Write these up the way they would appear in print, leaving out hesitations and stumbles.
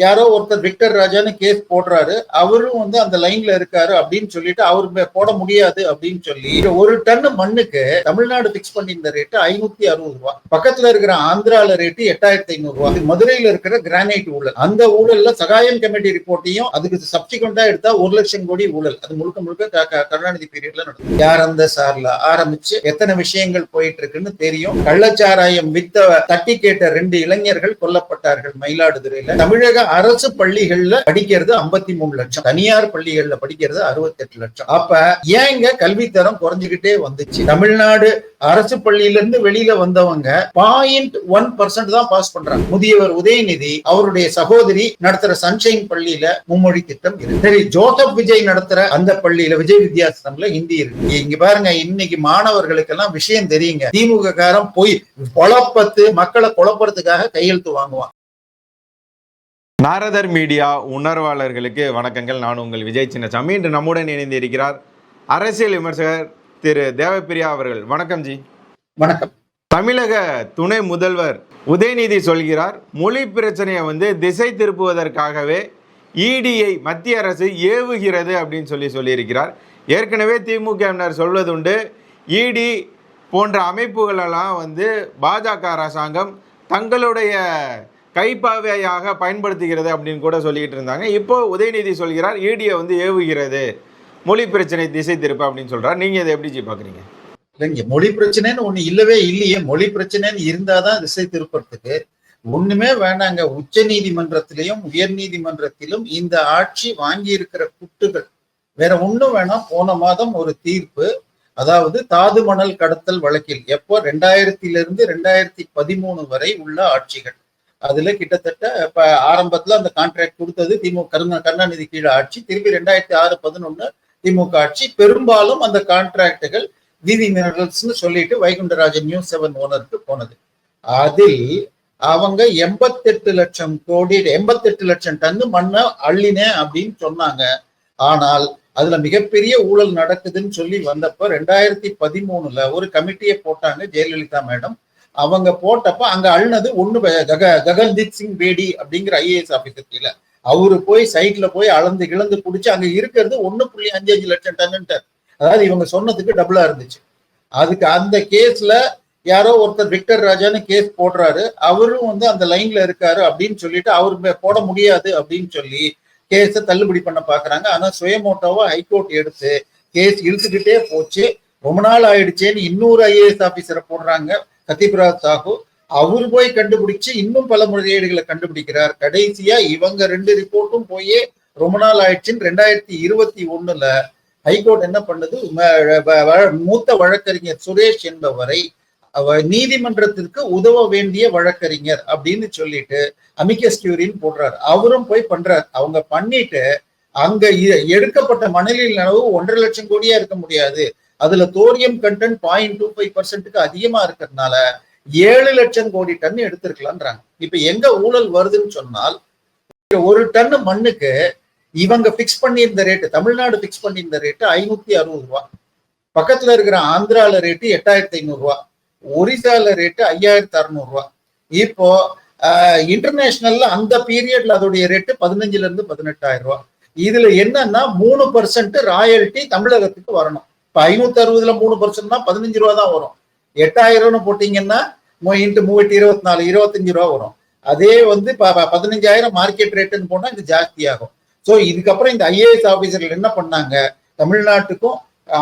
யாரோ ஒருத்தர் விக்டர் ராஜான்னு கேஸ் போடுறாரு, அவரும் அந்த லைன்ல இருக்காரு அப்படின்னு சொல்லிட்டு அவரு போட முடியாது அப்படின்னு சொல்லி ஒரு டன் மண்ணுக்கு தமிழ்நாடு பிக்ஸ் பண்ணியிருந்த ரேட்டு 560 ரூபாய். பக்கத்துல இருக்கிற ஆந்திரால ரேட்டு 8500 ரூபாய். மதுரையில இருக்கிற கிரானைட் ஊழல், அந்த ஊழல்ல சகாயம் கமிட்டி ரிப்போர்ட்டையும் அதுக்கு சப்சிக்வெண்டா எடுத்தா 1 லட்சம் கோடி ஊழல். அது முழுக்க முழுக்க கருணாநிதி பீரியட்ல நடக்கும். யார் அந்த சார்ல ஆரம்பிச்சு எத்தனை விஷயங்கள் போயிட்டு இருக்குன்னு தெரியும். கள்ளச்சாராயம் வித்த தட்டி கேட்ட 2 இளைஞர்கள் கொல்லப்பட்டார்கள் மயிலாடுதுறையில. தமிழக அரசு பள்ளிகள்ல படிக்கிறது 53 லட்சம், தனியார் பள்ளிகள்ல படிக்கிறது 68 லட்சம். அப்ப ஏங்க கல்வித்தரம் குறைஞ்சுக்கிட்டே வந்துச்சு? தமிழ்நாடு அரசு பள்ளியிலிருந்து வெளியில வந்தவங்க 0.1% தான் பாஸ் பண்றாங்க. முதியவர் உதயநிதி அவருடைய சகோதரி நடத்துற சன்ஷைன் பள்ளியில மும்மொழி திட்டம் இருக்கு. சரி, ஜோசப் விஜய் நடத்துற அந்த பள்ளியில விஜய் வித்யாசம்ல ஹிந்தி இருக்கு. இங்க பாருங்க, இன்னைக்கு மாணவர்களுக்கு எல்லாம் விஷயம் தெரியுங்க. திமுக காரன் போய் மக்களை குழப்பறதுக்காக கையெழுத்து வாங்குவான். நாரதர் மீடியா உணர்வாளர்களுக்கு வணக்கங்கள். நான் உங்கள் விஜய் சின்னசாமி. இன்று நம்முடன் இணைந்து இருக்கிறார் அரசியல் விமர்சகர் திரு தேவப்பிரியா அவர்கள். வணக்கம் ஜி. வணக்கம். தமிழக துணை முதல்வர் உதயநிதி சொல்கிறார், மொழி பிரச்சனையை திசை திருப்புவதற்காகவே இடியை மத்திய அரசு ஏவுகிறது அப்படின்னு சொல்லியிருக்கிறார். ஏற்கனவே திமுகவினர் சொல்வதுண்டு, இடி போன்ற அமைப்புகளெல்லாம் பாஜக அரசாங்கம் தங்களுடைய கைப்பாவையாக பயன்படுத்துகிறது அப்படின்னு கூட சொல்லிக்கிட்டு இருந்தாங்க. இப்போ உதயநிதி சொல்கிறார், ஈடியை ஏவுகிறது, மொழி பிரச்சனை திசை திருப்ப அப்படின்னு சொல்றார். நீங்க இதை எப்படி பாக்குறீங்க? இல்லைங்க, மொழி பிரச்சனைன்னு ஒண்ணு இல்லவே இல்லையே. மொழி பிரச்சனைன்னு இருந்தாதான் திசை திருப்பறதுக்கு ஒண்ணுமே வேணாங்க. உச்ச நீதிமன்றத்திலையும் உயர் நீதிமன்றத்திலும் இந்த ஆட்சி வாங்கி இருக்கிற குட்டுகள் வேற ஒண்ணும் வேணாம். போன மாதம் ஒரு தீர்ப்பு, அதாவது தாது மணல் கடத்தல் வழக்கில் எப்போ 2000 2013 வரை உள்ள ஆட்சிகள், அதுல கிட்டத்தட்ட இப்ப ஆரம்பத்துல அந்த கான்ட்ராக்ட் கொடுத்தது கருணாநிதி கீழே ஆட்சி. திருப்பி 2006-11 திமுக ஆட்சி. பெரும்பாலும் அந்த கான்ட்ராக்டுகள் விவி மினரல்ஸ்னு சொல்லிட்டு வைகுண்டராஜன் நியூஸ் 7 ஓனருக்கு போனது. அதில் அவங்க 88 லட்சம் கோடி 88 லட்சம் டன்னு மண்ணை அள்ளினேன் அப்படின்னு சொன்னாங்க. ஆனால் அதுல மிகப்பெரிய ஊழல் நடக்குதுன்னு சொல்லி வந்தப்ப 2013 ஒரு கமிட்டியை போட்டாங்க ஜெயலலிதா மேடம். அவங்க போட்டப்ப அங்க அழுனது ஒண்ணு ககன்தீப் சிங் பேடி அப்படிங்கிற IAS ஆபீசர் கீழே. அவரு போய் சைட்ல போய் அளந்து கிளந்து குடிச்சு அங்க இருக்கிறது 1.55 லட்சம் டன்னு. அதாவது இவங்க சொன்னதுக்கு டபுளா இருந்துச்சு. அதுக்கு அந்த கேஸ்ல யாரோ ஒருத்தர் விக்டர் ராஜான்னு கேஸ் போடுறாரு, அவரும் அந்த லைன்ல இருக்காரு அப்படின்னு சொல்லிட்டு அவரு போட முடியாது அப்படின்னு சொல்லி கேஸை தள்ளுபடி பண்ண பாக்குறாங்க. ஆனா சுயமோட்டோவா ஹைகோர்ட் எடுத்து கேஸ் இழுத்துக்கிட்டே போச்சு. ரொம்ப நாள் ஆயிடுச்சேன்னு இன்னொரு IAS ஆபீசரை போடுறாங்க, சத்யபிரசாத் சாஹூ. அவரு போய் கண்டுபிடிச்சு இன்னும் பல முறையீடுகளை கண்டுபிடிக்கிறார். கடைசியா இவங்க 2 ரிப்போர்ட்டும் போய் ரொம்ப நாள் ஆயிடுச்சுன்னு 2021 ஹைகோர்ட் என்ன பண்ணுது, மூத்த வழக்கறிஞர் சுரேஷ் என்பவரை நீதிமன்றத்திற்கு உதவ வேண்டிய வழக்கறிஞர் அப்படின்னு சொல்லிட்டு அமிகஸ் கியூரின்னு போடுறாரு. அவரும் போய் பண்றாரு. அவங்க பண்ணிட்டு அங்க எடுக்கப்பட்ட மணலின் அளவு 1.5 லட்சம் கோடியா இருக்க முடியாது, அதுல தோரியம் கண்டென்ட் 0.25% அதிகமா இருக்கிறதுனால 7 லட்சம் கோடி டன் எடுத்திருக்கலான்றாங்க. இப்ப எங்க ஊழல் வருதுன்னு சொன்னால், ஒரு டன் மண்ணுக்கு இவங்க பிக்ஸ் பண்ணியிருந்த ரேட்டு, தமிழ்நாடு பிக்ஸ் பண்ணியிருந்த ரேட்டு 560 ரூபாய். பக்கத்துல இருக்கிற ஆந்திரால ரேட்டு 8500 ரூபாய், ஒரிசால ரேட்டு 5600 ரூபாய். இப்போ இன்டர்நேஷனல்ல அந்த பீரியட்ல அதோடைய ரேட்டு 15,000 18,000 ரூபாய். இதுல என்னன்னா 3% ராயல்டி தமிழகத்துக்கு வரணும். இப்ப 560ல 3%னா 15 ரூபா தான் வரும். 8000 போட்டீங்கன்னா இன்ட்டு 3/24 25 ரூபா வரும். அதே 15,000 மார்க்கெட் ரேட்டுன்னு போனா இது ஜாஸ்தி ஆகும். ஸோ இதுக்கப்புறம் இந்த IAS ஆபீசர்கள் என்ன பண்ணாங்க, தமிழ்நாட்டுக்கும்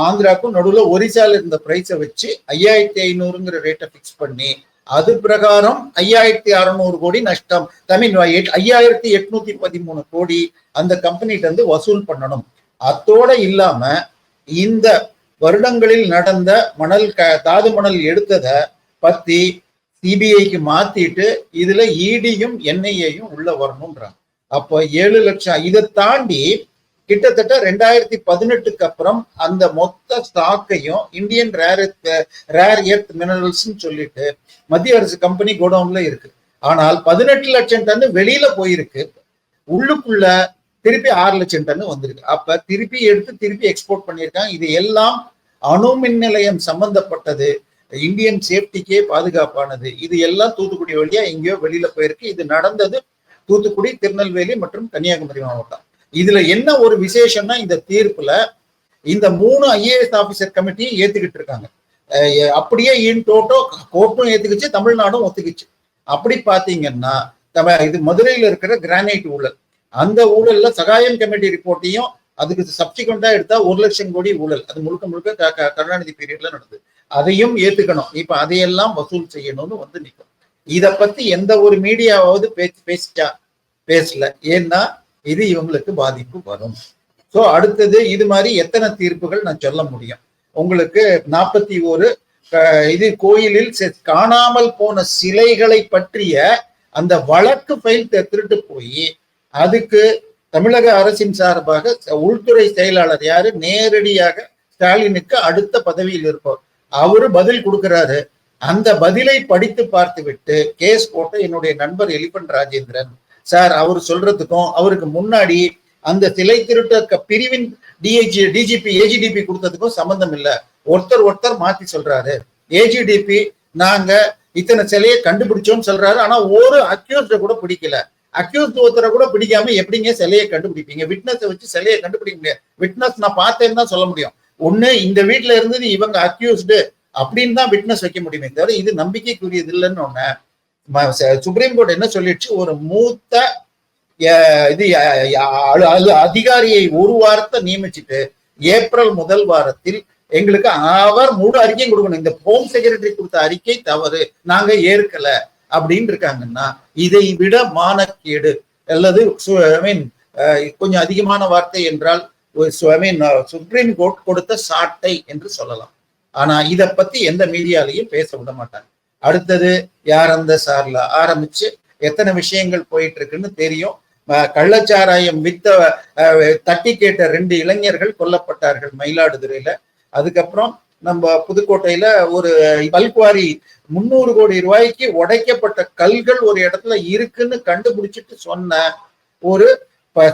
ஆந்திராவுக்கும் நடுவுல ஒரிசால இருந்த பிரைஸை வச்சு 5500ங்கிற ரேட்டை பிக்ஸ் பண்ணி அது பிரகாரம் 5600 கோடி நஷ்டம், 5813 கோடி அந்த கம்பெனிட்ட வசூல் பண்ணணும். அத்தோட இல்லாம இந்த வருடங்களில் நடந்த தாது மணல் எடுத்ததை பத்தி CBIக்கு மாத்திட்டு இதுல EDயும் NIAயும் உள்ள வரணும்ன்றாங்க. அப்ப 7 லட்சம். இதை தாண்டி கிட்டத்தட்ட 2018க்கு அப்புறம் அந்த மொத்த ஸ்டாக்கையும் இந்தியன் ரேர் எர்த் மினரல்ஸ் சொல்லிட்டு மத்திய அரசு கம்பெனி கோடவுன்ல இருக்கு. ஆனால் 18 லட்சம் டன் வெளியில போயிருக்கு, உள்ளுக்குள்ள திருப்பி 6 லட்சம் டன் வந்திருக்கு. அப்ப திருப்பி எடுத்து திருப்பி எக்ஸ்போர்ட் பண்ணியிருக்காங்க. இது எல்லாம் அணு மின் நிலையம் சம்பந்தப்பட்டது, இந்தியன் சேஃப்டிக்கே பாதுகாப்பானது. இது எல்லாம் தூத்துக்குடி வழியா எங்கேயோ வெளியில போயிருக்கு. இது நடந்தது தூத்துக்குடி, திருநெல்வேலி மற்றும் கன்னியாகுமரி மாவட்டம். இதுல என்ன ஒரு விசேஷம்னா, இந்த தீர்ப்புல இந்த 3 IAS ஆபீசர் கமிட்டியும் ஏத்துக்கிட்டு இருக்காங்க. அப்படியே இன் டோட்டோ கோர்ட்டும் ஏத்துக்குச்சு, தமிழ்நாடும் ஒத்துக்குச்சு. அப்படி பாத்தீங்கன்னா இது மதுரையில இருக்கிற கிரானைட் ஊழல், அந்த ஊழல்ல சகாயம் கமிட்டி ரிப்போர்ட்டையும் அதுக்கு சப்சிக்வெண்டா எடுத்தா 1 லட்சம் கோடி ஊழல், அது முழுக்க முழுக்க கருணாநிதி பீரியட்ல நடந்தது. அதையும் ஏத்துக்கணும். இப்ப அதையெல்லாம் வசூல் செய்யணும்னு வந்து நிற்கும். இத பத்தி எந்த ஒரு மீடியாவாவது பேசிச்சா? பேசல. ஏன்னா இது இவங்களுக்கு பாதிப்பு வரும். சோ அடுத்தது இது மாதிரி எத்தனை தீர்ப்புகள் நான் சொல்ல முடியும் உங்களுக்கு? 41 இது கோயிலில் காணாமல் போன சிலைகளை பற்றிய அந்த வழக்கு ஃபைல் திருட்டு போய் அதுக்கு தமிழக அரசின் சார்பாக உள்துறை செயலாளர் யாரு, நேரடியாக ஸ்டாலினுக்கு அடுத்த பதவியில் இருப்பார், அவரு பதில் கொடுக்கிறாரு. அந்த பதிலை படித்து பார்த்து விட்டு கேஸ் போட்ட என்னுடைய நண்பர் எலிபன் ராஜேந்திரன் சார், அவர் சொல்றதுக்கும் அவருக்கு முன்னாடி அந்த சிலை திருட்ட பிரிவின் டிஜிபி ஏஜிடிபி கொடுத்ததுக்கும் சம்பந்தம் இல்ல. ஒருத்தர் மாத்தி சொல்றாரு. ஏஜிடிபி நாங்க இத்தனை சிலையை கண்டுபிடிச்சோம்னு சொல்றாரு, ஆனா ஒரு அக்யூஸ்ட கூட பிடிக்கல. அக்யூஸ்ட் ஒருத்தரை கூட பிடிக்காம எப்படிங்க சிலையை கண்டுபிடிப்பீங்க? விட்னஸை வச்சு சிலையை கண்டுபிடிக்க முடியாது. விட்னஸ் நான் பார்த்தேன்னு தான் சொல்ல முடியும். ஒண்ணு இந்த வீட்டுல இருந்தது இவங்க அக்யூஸ்டு அப்படின்னு தான் விட்னஸ் வைக்க முடியுமே தவிர இது நம்பிக்கைக்குரியது இல்லைன்னு ஒண்ணு சுப்ரீம் கோர்ட் என்ன சொல்லிடுச்சு, ஒரு மூத்த இது அதிகாரியை ஒரு வாரத்தை நியமிச்சுட்டு ஏப்ரல் முதல் வாரத்தில் எங்களுக்கு அவர் முழு அறிக்கையும் கொடுக்கணும். இந்த ஹோம் செக்ரட்டரி கொடுத்த அறிக்கை தவறு, நாங்க ஏற்கல அப்படின்னு இருக்காங்கன்னா இதை விட மானக்கேடு அல்லது கொஞ்சம் அதிகமான வார்த்தை என்றால் சுப்ரீம் கோர்ட் கொடுத்த சாட்டை என்று சொல்லலாம். ஆனா இத பத்தி எந்த மீடியாலையும் பேச விட மாட்டாங்க. அடுத்தது யார் அந்த சார்ல ஆரம்பிச்சு எத்தனை விஷயங்கள் போயிட்டு இருக்குன்னு தெரியும். கள்ளச்சாராயம் வித்த தட்டி கேட்ட 2 இளைஞர்கள் கொல்லப்பட்டார்கள் மயிலாடுதுறையில. அதுக்கப்புறம் நம்ம புதுக்கோட்டையில ஒரு கல்குவாரி 300 கோடி ரூபாய்க்கு உடைக்கப்பட்ட கல்கள் ஒரு இடத்துல இருக்குன்னு கண்டுபிடிச்சிட்டு சொன்ன ஒரு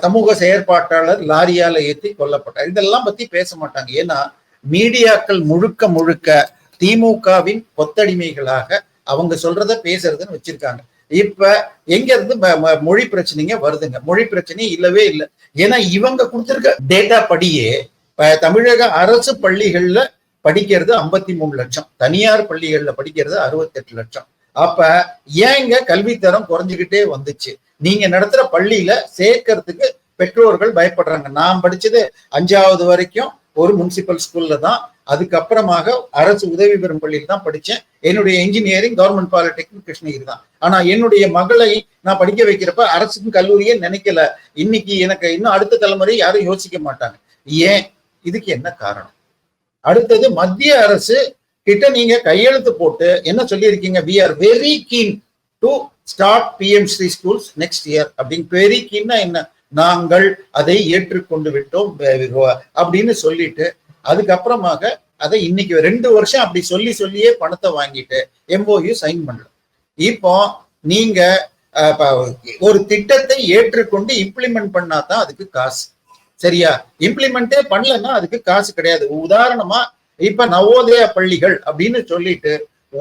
சமூக செயற்பாட்டாளர் லாரியால ஏற்றி கொல்லப்பட்டார். இதெல்லாம் பத்தி பேச மாட்டாங்க. ஏன்னா மீடியாக்கள் முழுக்க முழுக்க திமுகவின் கொத்தடிமைகளாக அவங்க சொல்றத பேசுறதுன்னு வச்சிருக்காங்க. இப்ப எங்க இருந்து மொழி பிரச்சனைங்க வருதுங்க? மொழி பிரச்சனை இல்லவே இல்லை. ஏன்னா இவங்க கொடுத்திருக்க டேட்டா படியே தமிழக அரசு பள்ளிகள்ல படிக்கிறது 53 லட்சம், தனியார் பள்ளிகள்ல படிக்கிறது 68 லட்சம். அப்ப ஏங்க கல்வித்தரம் குறைஞ்சுக்கிட்டே வந்துச்சு? நீங்க நடத்துற பள்ளியில சேர்க்கறதுக்கு பெற்றோர்கள் பயப்படுறாங்க. நான் படிச்சது 5வது வரைக்கும் ஒரு முனிசிபல் ஸ்கூல்ல தான், அதுக்கப்புறமாக அரசு உதவி பெறும் பள்ளியில் தான் படிச்சேன். என்னுடைய இன்ஜினியரிங் கவர்மெண்ட் பாலிடெக்னிக் கிருஷ்ணகிரி தான். ஆனா என்னுடைய மகளை நான் படிக்க வைக்கிறப்ப அரசு கல்லூரியே நினைக்கல. இன்னைக்கு எனக்கு இன்னும் அடுத்த தலைமுறை யாரும் யோசிக்க மாட்டாங்க. ஏன்? இதுக்கு என்ன காரணம்? அடுத்தது மத்திய அரசு கிட்ட நீங்க கையெழுத்து போட்டு என்ன சொல்லியிருக்கீங்க? we are very keen to start PM Shri schools next year அப்படின்னு. வெரி கீன்னா என்ன? நாங்கள் அதை ஏற்றுக்கொண்டு விட்டோம் அப்படின்னு சொல்லிட்டு அதுக்கப்புறமாக அதை இன்னைக்கு 2 வருஷம் அப்படி சொல்லியே பணத்தை வாங்கிட்டு MOU சைன் பண்ணல. இப்போ நீங்க ஒரு திட்டத்தை ஏற்றுக்கொண்டு இம்ப்ளிமெண்ட் பண்ணாதான் அதுக்கு காசு. சரியா? இம்ப்ளிமெண்டே பண்ணலன்னா அதுக்கு காசு கிடையாது. உதாரணமா இப்ப நவோதயா பள்ளிகள் அப்படின்னு சொல்லிட்டு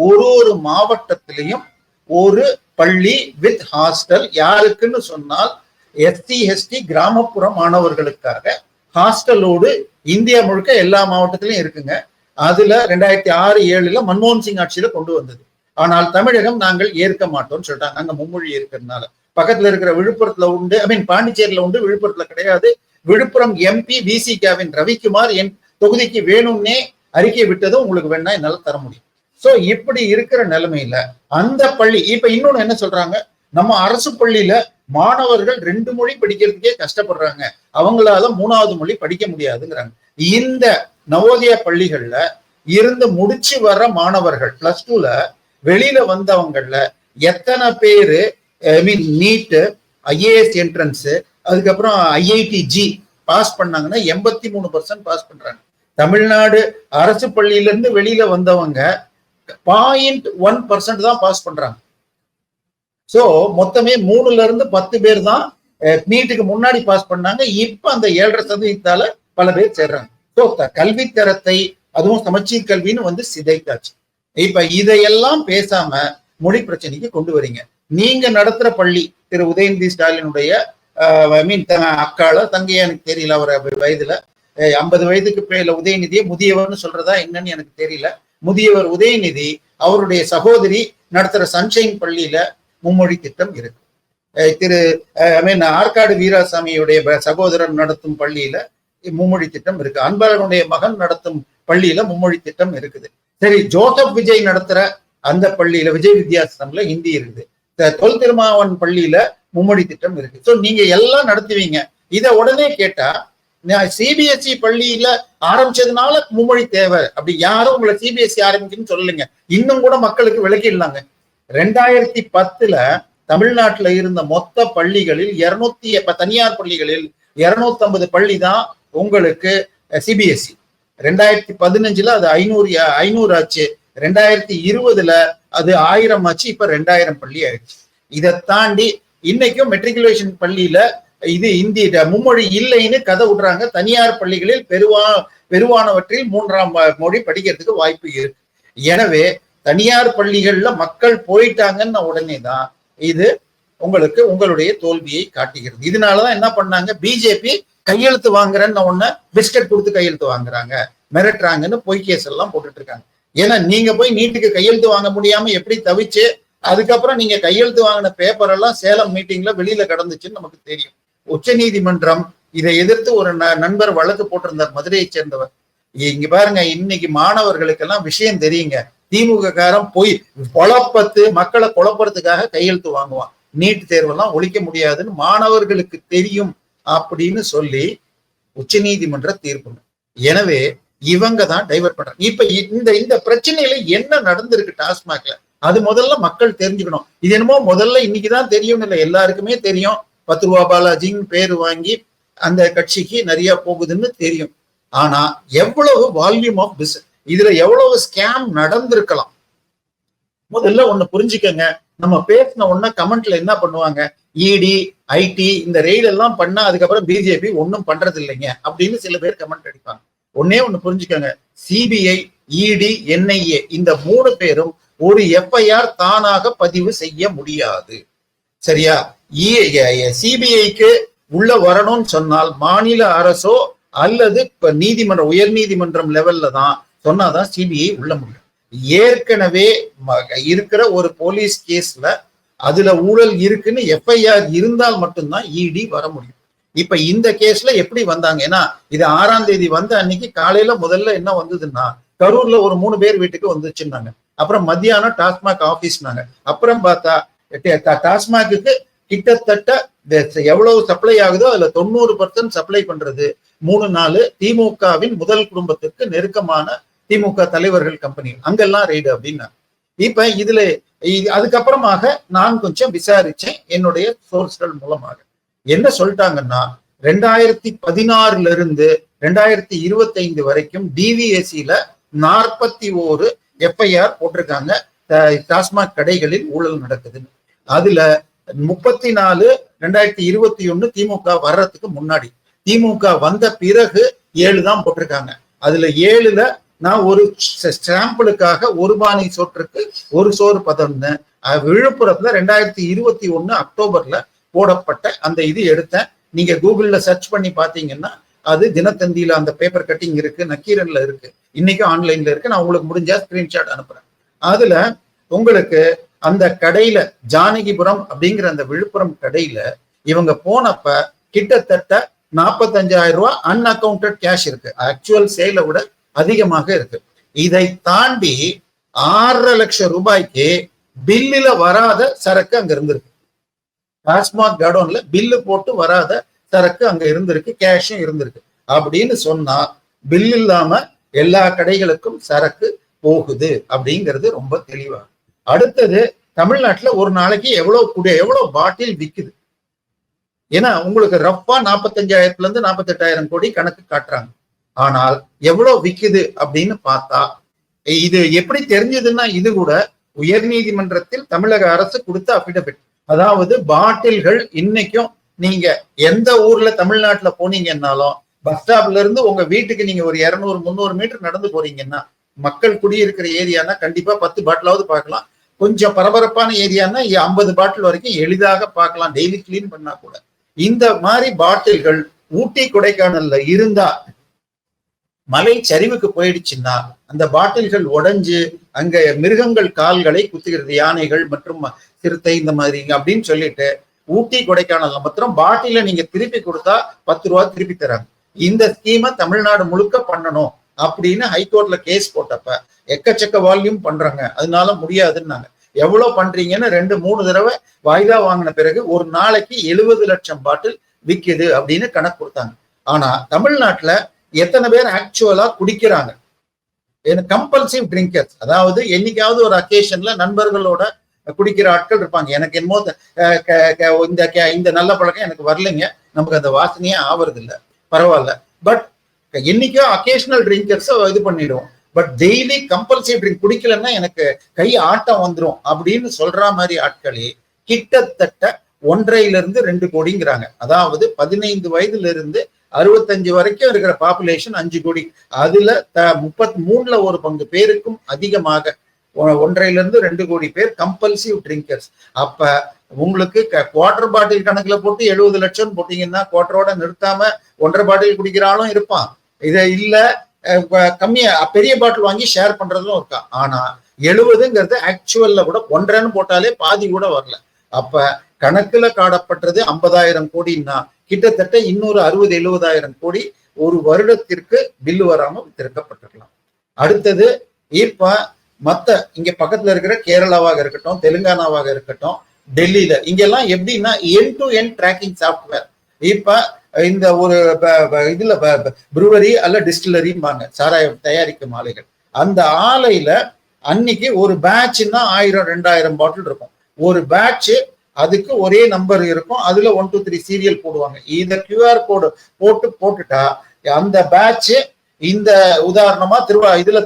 ஒரு மாவட்டத்திலையும் ஒரு பள்ளி வித் ஹாஸ்டல், யாருக்குன்னு சொன்னால் SC ST கிராமப்புற மாணவர்களுக்காக ஹாஸ்டலோடு இந்தியா முழுக்க எல்லா மாவட்டத்திலையும் இருக்குங்க. அதுல 2006-7 மன்மோகன் சிங் ஆட்சியில கொண்டு வந்தது. ஆனால் தமிழகம் நாங்கள் ஏற்க மாட்டோம்னு சொல்லிட்டாங்க. அங்க மும்மொழி இருக்கிறதுனால. பக்கத்துல இருக்கிற விழுப்புரத்துல உண்டு, பாண்டிச்சேரியில உண்டு, விழுப்புரத்துல கிடையாது. விழுப்புரம் MP VCKவின் ரவிக்குமார் என் தொகுதிக்கு வேணும்னே அறிக்கை விட்டதும் உங்களுக்கு வேணா என்னால தர முடியும். சோ இப்படி இருக்கிற நிலைமையில அந்த பள்ளி இப்ப இன்னொன்னு என்ன சொல்றாங்க, நம்ம அரசு பள்ளியில மாணவர்கள் 2 மொழி படிக்கிறதுக்கே கஷ்டப்படுறாங்க, அவங்களால 3வது மொழி படிக்க முடியாதுங்கிறாங்க. இந்த நவோதயா பள்ளிகள்ல இருந்து முடிச்சு வர்ற மாணவர்கள் +2ல வெளியில வந்தவங்கள்ல எத்தனை பேரு நீட், IAS என்ட்ரன்ஸ், அதுக்கப்புறம் IIT-G பாஸ் பண்ணாங்கன்னா 83% பாஸ் பண்றாங்க. தமிழ்நாடு அரசு பள்ளியில இருந்து வெளியில வந்தவங்க 0.1% தான் பாஸ் பண்றாங்க. சோ மொத்தமே 3ல இருந்து 10 பேர் தான் நீட்டுக்கு முன்னாடி பாஸ் பண்ணாங்க. இப்ப அந்த 7.5% பல பேர் சேர்றாங்க. சோ கல்வித்தரத்தை, அதுவும் சமச்சீர் கல்வின்னு சிதைத்தாச்சு. இப்ப இதையெல்லாம் பேசாம மொழி பிரச்சனைக்கு கொண்டு வரீங்க. நீங்க நடத்துற பள்ளி திரு உதயநிதி ஸ்டாலினுடைய அக்கால தங்கையா எனக்கு தெரியல, அவர் வயதுல 50 வயதுக்கு மேல உதயநிதியை முதியவர்னு சொல்றதா என்னன்னு எனக்கு தெரியல. முதியவர் உதயநிதி அவருடைய சகோதரி நடத்துற சன்ஷைன் பள்ளியில மும்மொழி திட்டம் இருக்கு. திரு ஆற்காடு வீராசாமியுடைய சகோதரர் நடத்தும் பள்ளியில மும்மொழி திட்டம் இருக்கு. அன்பழகனுடைய மகன் நடத்தும் பள்ளியில மும்மொழி திட்டம் இருக்குது. சரி, ஜோசப் விஜய் நடத்துற அந்த பள்ளியில விஜய் வித்யாசம்ல ஹிந்தி இருக்குது. தொல் திருமாவன் பள்ளியில மும்மொழி திட்டம் இருக்கு. சோ நீங்க எல்லாம் நடத்துவீங்க. இத உடனே கேட்டா சிபிஎஸ்இ பள்ளியில ஆரம்பிச்சதுனால மும்மொழி தேவை அப்படி யாரும் உங்களை சிபிஎஸ்இ ஆரம்பிக்குன்னு சொல்லலைங்க. இன்னும் கூட மக்களுக்கு விளக்கிடலாங்க. 2010 தமிழ்நாட்டுல இருந்த மொத்த பள்ளிகளில் தனியார் பள்ளிகளில் 250 பள்ளி தான் உங்களுக்கு சிபிஎஸ்இ. 2015 அது 500 ஆச்சு. 2020 அது 1000 ஆச்சு. இப்ப 2000 பள்ளி ஆயிடுச்சு. இதை தாண்டி இன்னைக்கும் மெட்ரிகுலேஷன் பள்ளியில இது இந்தி மும்மொழி இல்லைன்னு கதை விடுறாங்க. தனியார் பள்ளிகளில் பெருவானவற்றில் 3ஆம் மொழி படிக்கிறதுக்கு வாய்ப்பு இருக்கு. எனவே தனியார் பள்ளிகள்ல மக்கள் போயிட்டாங்கன்னு உடனே தான் இது உங்களுக்கு உங்களுடைய தோல்வியை காட்டுகிறது. இதனாலதான் என்ன பண்ணாங்க, பிஜேபி கையெழுத்து வாங்குறேன்னு ஒண்ணு பிஸ்கட் கொடுத்து கையெழுத்து வாங்குறாங்க, மிரட்டுறாங்கன்னு பொய் கேஸ் எல்லாம் போட்டுட்டு இருக்காங்க. ஏன்னா நீங்க போய் நீட்டுக்கு கையெழுத்து வாங்க முடியாம எப்படி தவிச்சு அதுக்கப்புறம் நீங்க கையெழுத்து வாங்கின பேப்பர் எல்லாம் சேலம் மீட்டிங்ல வெளியில கடந்துச்சுன்னு நமக்கு தெரியும். உச்ச நீதிமன்றம் இதை எதிர்த்து ஒரு நண்பர் வழக்கு போட்டிருந்தார், மதுரையை சேர்ந்தவர். இங்க பாருங்க, இன்னைக்கு மாணவர்களுக்கெல்லாம் விஷயம் தெரியுங்க. திமுக காரம் போய் மக்களை குழப்பறதுக்காக கையெழுத்து வாங்குவான். நீட் தேர்வெல்லாம் ஒழிக்க முடியாதுன்னு மாணவர்களுக்கு தெரியும் அப்படின்னு சொல்லி உச்ச நீதிமன்ற தீர்ப்பு. எனவே இவங்க தான் டைவர்ட் பண்றாங்க. இப்ப இந்த பிரச்சனையில என்ன நடந்திருக்கு டாஸ்மாக்ல, அது முதல்ல மக்கள் தெரிஞ்சுக்கணும். இது என்னமோ முதல்ல இன்னைக்குதான் தெரியும் இல்லை, எல்லாருக்குமே தெரியும். 10 ரூபா பாலாஜின்னு பேரு வாங்கி அந்த கட்சிக்கு நிறைய போகுதுன்னு தெரியும். ஆனா எவ்வளவு வால்யூம் ஆஃப் பிசினஸ், இதுல எவ்வளவு ஸ்கேம் நடந்திருக்கலாம் முதல்ல ஒண்ணு புரிஞ்சுக்கங்க. நம்ம பேசின உடனே கமெண்ட்ல என்ன பண்ணுவாங்க, இடி ஐடி இந்த ரெய்டு எல்லாம் பண்ணா அதுக்கப்புறம் பிஜேபி ஒன்னும் பண்றது இல்லைங்க அப்படின்னு சில பேர் கமெண்ட் அடிப்பாங்க. ஒன்னே ஒண்ணு புரிஞ்சுக்கோங்க, சிபிஐ, இடி, என்ஐஏ இந்த 3 பேரும் ஒரு எஃப்ஐஆர் தானாக பதிவு செய்ய முடியாது. சரியா? சிபிஐக்கு உள்ள வரணும்னு சொன்னால் மாநில அரசோ அல்லது நீதிமன்றம், உயர் நீதிமன்றம் லெவல்ல தான் சொன்னாதான் சிபிஐ உள்ள முடியும். ஏற்கனவே இருக்கிற ஒரு போலீஸ் கேஸ்ல அதுல ஊழல் இருக்குன்னு எஃப்ஐஆர் இருந்தால் மட்டும்தான் இடி வர முடியும். இப்ப இந்த கேஸ்ல எப்படி வந்தாங்க, ஏன்னா இது 6ஆம் தேதி வந்த அன்னைக்கு காலையில முதல்ல என்ன வந்ததுன்னா, கரூர்ல ஒரு 3 பேர் வீட்டுக்கு வந்துச்சுன்னாங்க. அப்புறம் மத்தியானம் டாஸ்மாக் ஆபீஸ்னாங்க. அப்புறம் பார்த்தா டாஸ்மாக்கு கிட்டத்தட்ட எவ்வளவு சப்ளை ஆகுதோ அதுல 90% சப்ளை பண்றது 3 நாள் திமுகவின் முதல் குடும்பத்திற்கு நெருக்கமான திமுக தலைவர்கள் கம்பெனி, அங்கெல்லாம் ரெய்டு அப்படின்னா. இப்ப இதுல அதுக்கப்புறமாக நான் கொஞ்சம் விசாரிச்சேன் என்னுடைய சோர்ஸ்கள் மூலமாக. என்ன சொல்லிட்டாங்கன்னா, 2016 இருந்து 2025 வரைக்கும் டிவிஎஸ்சில 41 எஃப்ஐஆர் போட்டிருக்காங்க டாஸ்மாக் கடைகளில் ஊழல் நடக்குதுன்னு. அதுல 34 2021 திமுக வர்றதுக்கு முன்னாடி, திமுக வந்த பிறகு 7 தான் போட்டிருக்காங்க. அதுல 7ல நான் ஒரு சாம்பிளுக்காக ஒரு பானை சோற்றுக்கு ஒரு சோறு பதம்னு விழுப்புரத்துல 2021 அக்டோபர்ல போடப்பட்ட அந்த இது எடுத்தேன். நீங்க கூகுள்ல சர்ச் பண்ணி பாத்தீங்கன்னா அது தினத்தந்தியில அந்த பேப்பர் கட்டிங் இருக்கு, நக்கீரன்ல இருக்கு, இன்னைக்கும் ஆன்லைன்ல இருக்கு. நான் உங்களுக்கு முடிஞ்சா ஸ்கிரீன்ஷாட் அனுப்புறேன். அதுல உங்களுக்கு அந்த கடையில ஜானகிபுரம் அப்படிங்கிற அந்த விழுப்புரம் கடையில இவங்க போனப்ப கிட்டத்தட்ட 45,000 ரூபாய் அன்அக்கௌண்டட் கேஷ் இருக்கு. ஆக்சுவல் சேலை விட அதிகமாக இருக்கு. இதை தாண்டி 6.5 லட்சம் ரூபாய்க்கு பில்லுல வராத சரக்கு அங்க இருந்திருக்கு. டாஸ்மாக் கடோன்ல பில்லு போட்டு வராத சரக்கு அங்க இருந்திருக்கு, கேஷும் இருந்திருக்கு. அப்படின்னு சொன்னா பில் இல்லாம எல்லா கடைகளுக்கும் சரக்கு போகுது அப்படிங்கிறது ரொம்ப தெளிவா. அடுத்தது, தமிழ்நாட்டுல ஒரு நாளைக்கு எவ்வளவு பாட்டில் விக்குது. ஏன்னா உங்களுக்கு ரஃபா 45,000 இருந்து 48,000 கோடி கணக்கு காட்டுறாங்க. ஆனால் எவ்வளவு விக்குது அப்படின்னு பார்த்தா, இது எப்படி தெரிஞ்சதுன்னா, இது கூட உயர் நீதிமன்றத்தில் தமிழக அரசு கொடுத்த அபிடபிட். அதாவது பாட்டில்கள் இன்னைக்கும் நீங்க எந்த ஊர்ல தமிழ்நாட்டுல போனீங்கன்னாலும் பஸ் ஸ்டாப்ல இருந்து உங்க வீட்டுக்கு நீங்க ஒரு 200-300 மீட்டர் நடந்து போறீங்கன்னா, மக்கள் குடியிருக்கிற ஏரியானா கண்டிப்பா 10 பாட்டிலாவது பார்க்கலாம். கொஞ்சம் பரபரப்பான ஏரியானா 50 பாட்டில் வரைக்கும் எளிதாக பார்க்கலாம், டெய்லி கிளீன் பண்ணா கூட. இந்த மாதிரி பாட்டில்கள் ஊட்டி கொடைக்கானல்ல இருந்தா மலை சரிவுக்கு போயிடுச்சுன்னா அந்த பாட்டில்கள் உடைஞ்சு அங்க மிருகங்கள் கால்களை குத்துகிறது, யானைகள் மற்றும் சிறுத்தை இந்த மாதிரி அப்படின்னு சொல்லிட்டு ஊட்டி கொடைக்கானல்ல மாத்திரம் பாட்டில நீங்க திருப்பி கொடுத்தா 10 ரூபா திருப்பி தராங்க. இந்த ஸ்கீமை தமிழ்நாடு முழுக்க பண்ணணும் அப்படின்னு ஹைகோர்ட்ல கேஸ் போட்டப்ப எக்கச்சக்க வால்யூம் பண்றாங்க, அதனால முடியாதுன்னாங்க. எவ்வளவு பண்றீங்கன்னு 2-3 தடவை வாய்தா வாங்கின பிறகு ஒரு நாளைக்கு 70 லட்சம் பாட்டில் விற்குது அப்படின்னு கணக்கு கொடுத்தாங்க. ஆனா தமிழ்நாட்டுல எத்தனை பேர் ஆக்சுவலா குடிக்கிறாங்க? கம்பல்சிவ் ட்ரிங்கர்ஸ், அதாவது என்னைக்காவது ஒரு அக்கேஷன்ல நண்பர்களோட குடிக்கிற ஆட்கள் இருப்பாங்க. எனக்கு என்னமோ இந்த நல்ல பழக்கம் எனக்கு வரலைங்க, நமக்கு அந்த வாசனையே ஆவறது இல்லை, பரவாயில்ல. பட் என்னைக்கோ அக்கேஷனல் ட்ரிங்கர்ஸ் இது பண்ணிடுவோம். பட் டெய்லி கம்பல்சரி ட்ரிங்க் குடிக்கலன்னா எனக்கு கை ஆட்டம் வந்துடும் அப்படின்னு சொல்ற மாதிரி ஆட்களே கிட்டத்தட்ட 1.5-2 கோடிங்கிறாங்க. அதாவது 15 வயதுல இருந்து 65 வரைக்கும் இருக்கிற பாப்புலேஷன் 5 கோடி. அதுல 33ல ஒரு பங்கு பேருக்கும் அதிகமாக 1.5-2 கோடி பேர் கம்பல்சிவ் ட்ரிங்கர்ஸ். அப்ப உங்களுக்கு குவார்டர் பாட்டில் கணக்குல போட்டு 70 லட்சம் போட்டீங்கன்னா குவார்டரோட நிறுத்தாம 1.5 பாட்டில் குடிக்கிறாலும் இருப்பான். இதை இல்ல கம்மியா பெரிய பாட்டில் வாங்கி ஷேர் பண்றதும் இருக்கா. ஆனா 70ங்கிறது ஆக்சுவல்ல கூட 1.5 போட்டாலே பாதி கூட வரல. அப்ப கணக்குல காணப்பட்டது 50,000 கோடின்னா கிட்டத்தட்ட இன்னொரு 60-70,000 கோடி ஒரு வருடத்திற்கு பில்லு வராம திறக்கப்பட்டிருக்கலாம். அடுத்தது இப்ப மத்த இங்க பக்கத்துல இருக்கிற கேரளாவாக இருக்கட்டும், தெலுங்கானாவாக இருக்கட்டும், டெல்லியில இங்கெல்லாம் எப்படின்னா end to end tracking software. இப்ப இந்த ஒரு இதுல ப்ரூவரி அல்ல டிஸ்டிலரிம்பாங்க, சாராயம் தயாரிக்கும் ஆலைகள். அந்த ஆலையில அன்னைக்கு ஒரு பேட்ச்னா 1000-2000 பாட்டில் இருக்கும். ஒரு பேட்ச் அதுக்கு ஒரே நம்பர் இருக்கும், அதுல 1 2 3 சீரியல் போடுவாங்க. இந்த QR கோடு போட்டுட்டா அந்த பேட்ச் இந்த உதாரணமா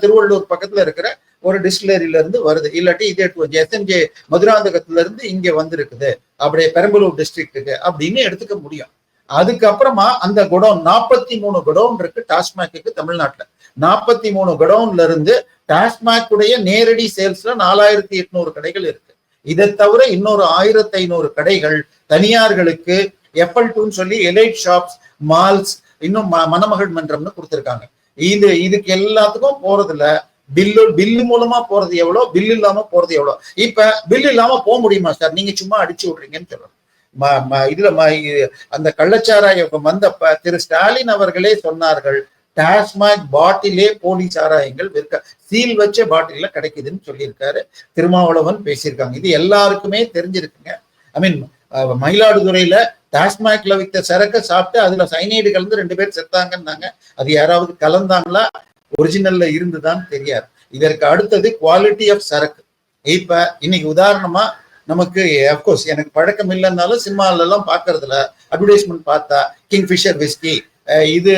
திருவள்ளூர் பக்கத்துல இருக்கிற ஒரு டிஸ்டிலரியில இருந்து வருது, இல்லாட்டி இதே SNJ மதுராந்தகத்துல இருந்து இங்க வந்திருக்குது, அப்படியே பெரம்பலூர் டிஸ்ட்ரிக்ட்டுக்கு அப்படின்னு எடுத்துக்க முடியும். அதுக்கப்புறமா அந்த குடோன் 43 குடோன் இருக்கு டாஸ்மாக்கு தமிழ்நாட்டுல. 43 குடோன்ல இருந்து டாஸ்மாக் உடைய நேரடி சேல்ஸ்ல 4800 கடைகள் இருக்கு. இதை தவிர இன்னொரு 1500 கடைகள் தனியார்களுக்கு FL2 சொல்லி எலைட் ஷாப்ஸ், மால்ஸ், இன்னும் மணமகள் மன்றம்னு கொடுத்திருக்காங்க. இதுக்கு எல்லாத்துக்கும் போறதுல பில்லு மூலமா போறது எவ்வளவு, பில் இல்லாம போறது எவ்வளவு. இப்ப பில் இல்லாம போக முடியுமா சார்? நீங்க சும்மா அடிச்சு விடுறீங்கன்னு சொல்லணும். இதுல அந்த கள்ளச்சாராயம் வந்தப்ப திரு ஸ்டாலின் அவர்களே சொன்னார்கள், டாஸ்மாக் பாட்டிலே போலி சாராயங்கள் விற்க சீல் வச்ச பாட்டில கிடைக்குதுன்னு சொல்லியிருக்காரு. திருமாவளவன் பேசியிருக்காங்க. இது எல்லாருக்குமே தெரிஞ்சிருக்குங்க. ஐ மீன் மயிலாடுதுறையில டாஸ்மாக்ல வித்த சரக்கு சாப்பிட்டு அதுல சைனைடு கலந்து 2 பேர் செத்தாங்கன்னாங்க. அது யாராவது கலந்தாங்களா, ஒரிஜினல்ல இருந்துதான் தெரியாது. இதற்கு அடுத்தது குவாலிட்டி ஆஃப் சரக்கு. இப்ப இன்னைக்கு உதாரணமா நமக்கு அப்கோர்ஸ் எனக்கு பழக்கம் இல்லைன்னாலும் சினிமால எல்லாம் பாக்குறதுல அட்வர்டைஸ்மெண்ட் பார்த்தா கிங்ஃபிஷர் விஸ்கி, இது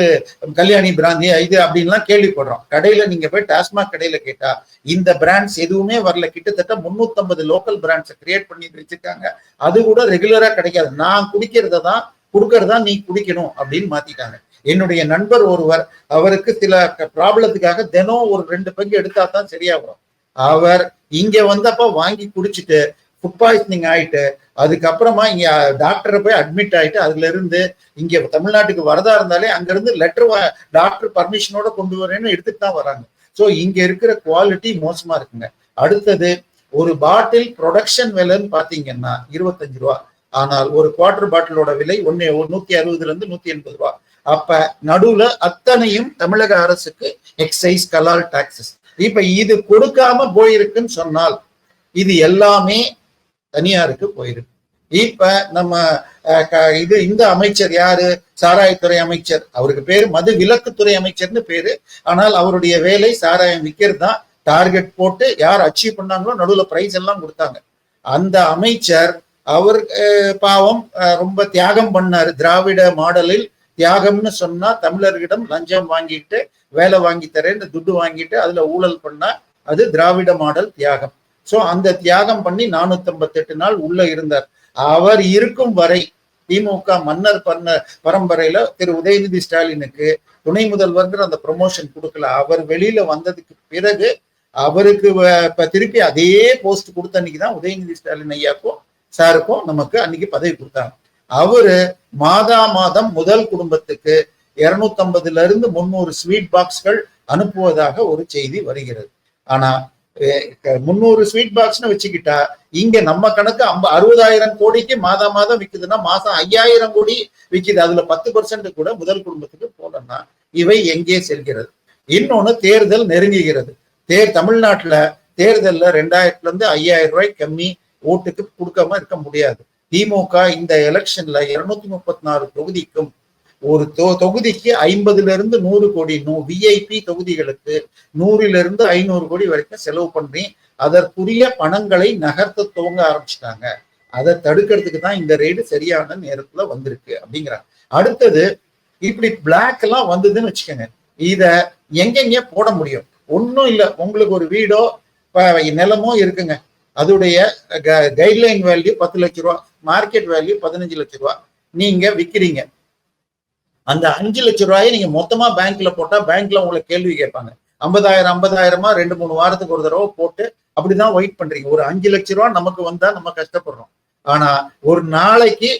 கல்யாணி பிராந்தி, இது அப்படின்லாம் கேள்விப்படுறோம். கடையில நீங்க போய் டாஸ்மாக் கடையில கேட்டா இந்த பிராண்ட்ஸ் எதுவுமே வரல. கிட்டத்தட்ட 350 லோக்கல் பிராண்ட்ஸை கிரியேட் பண்ணி வச்சிருக்காங்க. அது கூட ரெகுலரா கிடைக்காது. நான் குடிக்கிறத தான் கொடுக்கறதா நீ குடிக்கணும் அப்படின்னு மாத்திட்டாங்க. என்னுடைய நண்பர் ஒருவர், அவருக்கு சில ப்ராப்ளத்துக்காக தினம் ஒரு 2 பங்கு எடுத்தா தான் சரியா வரும். அவர் இங்க வந்தப்ப வாங்கி குடிச்சிட்டு ஃபுட் பாய்சனிங் ஆயிட்டு அதுக்கப்புறமா இங்க டாக்டரை போய் அட்மிட் ஆயிட்டு அதுல இருந்து இங்க தமிழ்நாட்டுக்கு வரதா இருந்தாலே அங்க இருந்து லெட்டர் டாக்டர் பர்மிஷனோட கொண்டு வரேன்னு எடுத்துட்டு தான் வராங்க. ஸோ இங்க இருக்கிற குவாலிட்டி மோசமா இருக்குங்க. அடுத்தது ஒரு பாட்டில் ப்ரொடக்ஷன் விலைன்னு பாத்தீங்கன்னா 25 ரூபா. ஆனால் ஒரு குவார்டர் பாட்டிலோட விலை 160 இருந்து 180 ரூபா. அப்ப நடுவுல அத்தனையும் தமிழக அரசுக்கு எக்ஸைஸ், கலால் டாக்ஸஸ். இப்ப இது கொடுக்காம போயிருக்குன்னு சொன்னால் இது எல்லாமே தனியாருக்கு போயிருக்கு. இப்ப நம்ம இந்த அமைச்சர் யாரு, சாராயத்துறை அமைச்சர், அவருக்கு பேரு மது விலக்குத்துறை அமைச்சர்னு பேரு. ஆனால் அவருடைய வேலை சாராயம் விற்கிறது தான். டார்கெட் போட்டு யார் அச்சீவ் பண்ணாங்களோ நடுவுல பிரைஸ் எல்லாம் கொடுத்தாங்க. அந்த அமைச்சர் அவர் பாவம் ரொம்ப தியாகம் பண்ணாரு. திராவிட மாடலில் தியாகம்னு சொன்னா தமிழர்களிடம் லஞ்சம் வாங்கிட்டு வேலை வாங்கி தரேன் துட்டு வாங்கிட்டு அதுல ஊழல் பண்ணா அது திராவிட மாடல் தியாகம். சோ அந்த தியாகம் பண்ணி 458 நாள் உள்ள இருந்தார். அவர் இருக்கும் வரை திமுக மன்னர் பரம்பரையில திரு உதயநிதி ஸ்டாலினுக்கு துணை முதல்வர்ங்கிற அந்த ப்ரொமோஷன் கொடுக்கல. அவர் வெளியில வந்ததுக்கு பிறகு அவருக்கு இப்ப திருப்பி அதே போஸ்ட் கொடுத்த அன்னைக்குதான் உதயநிதி ஸ்டாலின் ஐயாக்கும் சாருக்கும் நமக்கு அன்னைக்கு பதவி கொடுத்தாங்க. அவரு மாதம் முதல் குடும்பத்துக்கு 250 இருந்து 300 ஸ்வீட் பாக்ஸ்கள் அனுப்புவதாக ஒரு செய்தி வருகிறது. ஆனா 300 ஸ்வீட் பாக்ஸ்னு வச்சுக்கிட்டா இங்க நம்ம கணக்கு 60,000 கோடிக்கு மாதம் விக்குதுன்னா மாசம் 5,000 கோடி விக்குது. அதுல 10% கூட முதல் குடும்பத்துக்கு போடணும்னா இவை எங்கே செல்கிறது? இன்னொன்னு, தேர்தல் நெருங்குகிறது. தமிழ்நாட்டுல தேர்தல்ல 2000 இருந்து 5,000 ரூபாய் கம்மி ஓட்டுக்கு கொடுக்காம இருக்க முடியாது. திமுக இந்த எலெக்ஷன்ல 234 தொகுதிக்கும் ஒரு தொகுதிக்கு 50 இருந்து 100 கோடி விஐபி தொகுதிகளுக்கு 100 இருந்து 500 கோடி வரைக்கும் செலவு பண்ணி அதற்குரிய பணங்களை நகர்த்த துவங்க ஆரம்பிச்சிட்டாங்க. அதை தடுக்கிறதுக்கு தான் இந்த ரெய்டு சரியான நேரத்துல வந்திருக்கு அப்படிங்கிறாங்க. அடுத்தது, இப்படி பிளாக் எல்லாம் வந்ததுன்னு வச்சுக்கோங்க, இத எங்கெங்க போட முடியும்? ஒன்னும் இல்லை, உங்களுக்கு ஒரு வீடோ நிலமோ இருக்குங்க, அதோடைய கைட்லைன் வேல்யூ 10 லட்சம் ரூபா, மார்க்கெட் வேல்யூ 15 லட்சம் ரூபா, நீங்க விற்கிறீங்க. அந்த 5 லட்சம் ரூபாயை நீங்க மொத்தமா பேங்க்ல போட்டா பேங்க்ல உங்களை கேள்வி கேட்பாங்க. 50,000 2-3 வாரத்துக்கு ஒரு தடவை போட்டு அப்படிதான் வெயிட் பண்றீங்க. ஒரு 5 லட்சம் ரூபா நமக்கு வந்தா நம்ம கஷ்டப்படுறோம். ஆனா ஒரு நாளைக்கு